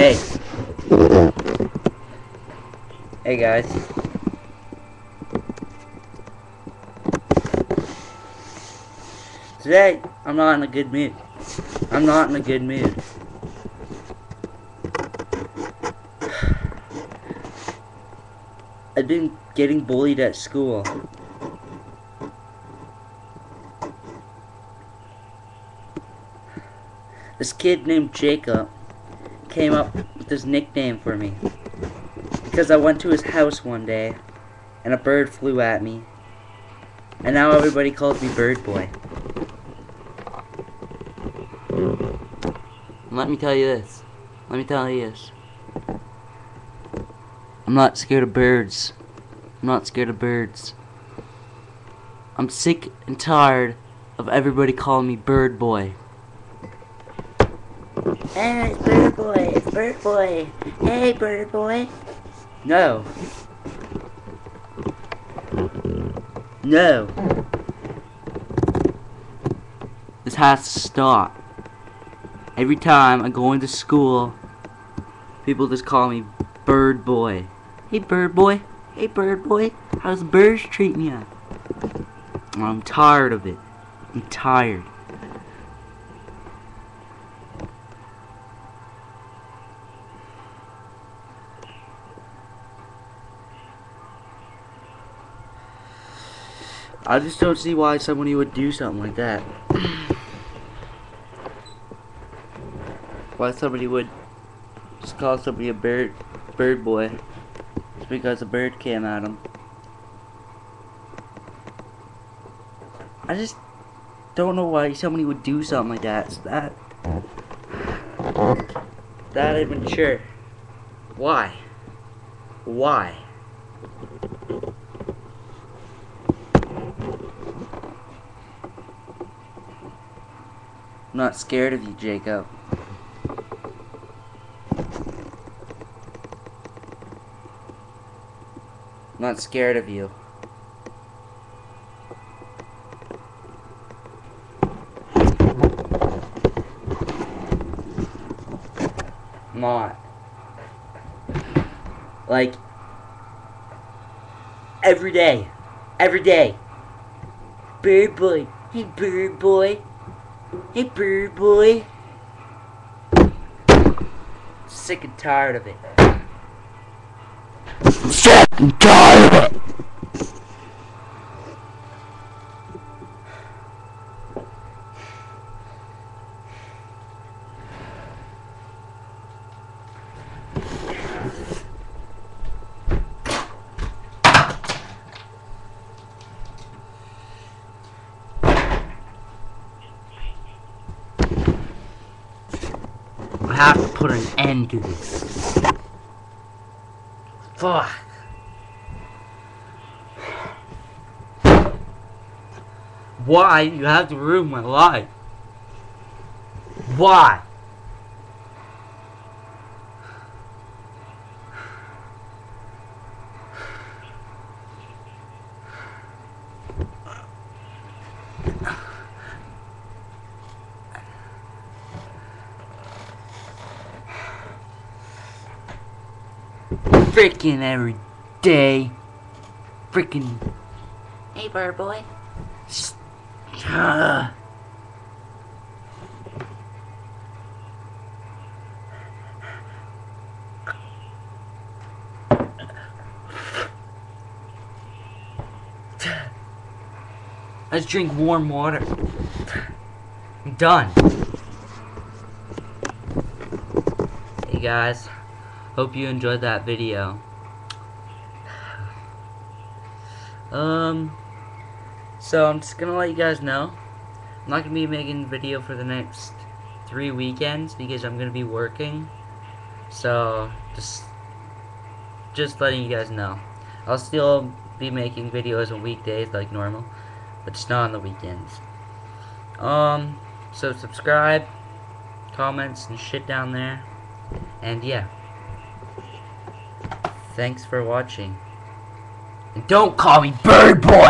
Hey. Hey guys. Today, I'm not in a good mood. I'm not in a good mood. I've been getting bullied at school. This kid named Jacob came up with this nickname for me because I went to his house one day and a bird flew at me, and now everybody calls me Bird Boy. And let me tell you this. I'm not scared of birds. I'm sick and tired of everybody calling me Bird Boy. Hey, it's Bird Boy, it's Bird Boy. Hey, Bird Boy. No. No. This has to stop. Every time I go into school, people just call me Bird Boy. Hey, Bird Boy. Hey, Bird Boy. How's the birds treating you? I'm tired of it. I'm tired. I just don't see why somebody would do something like that. Why somebody would just call somebody a bird boy just because a bird came at him. I just don't know why somebody would do something like that. It's that immature. Why? Why? I'm not scared of you, Jacob. I'm not scared of you. I'm not. Like, every day. Bird Boy. Hey, Bird Boy. Hey, Bird Boy. Sick and tired of it. I'm sick and tired of it. I have to put an end to this. Fuck. Why you have to ruin my life? Why? Freaking every day. Freaking. Hey, Bird Boy. Let's drink warm water. I'm done. Hey guys. Hope you enjoyed that video. So I'm just gonna let you guys know I'm not gonna be making a video for the next 3 weekends because I'm gonna be working. So just letting you guys know. I'll still be making videos on weekdays like normal, but just not on the weekends. So subscribe, comments and shit down there, and yeah. Thanks for watching. And don't call me Bird Boy!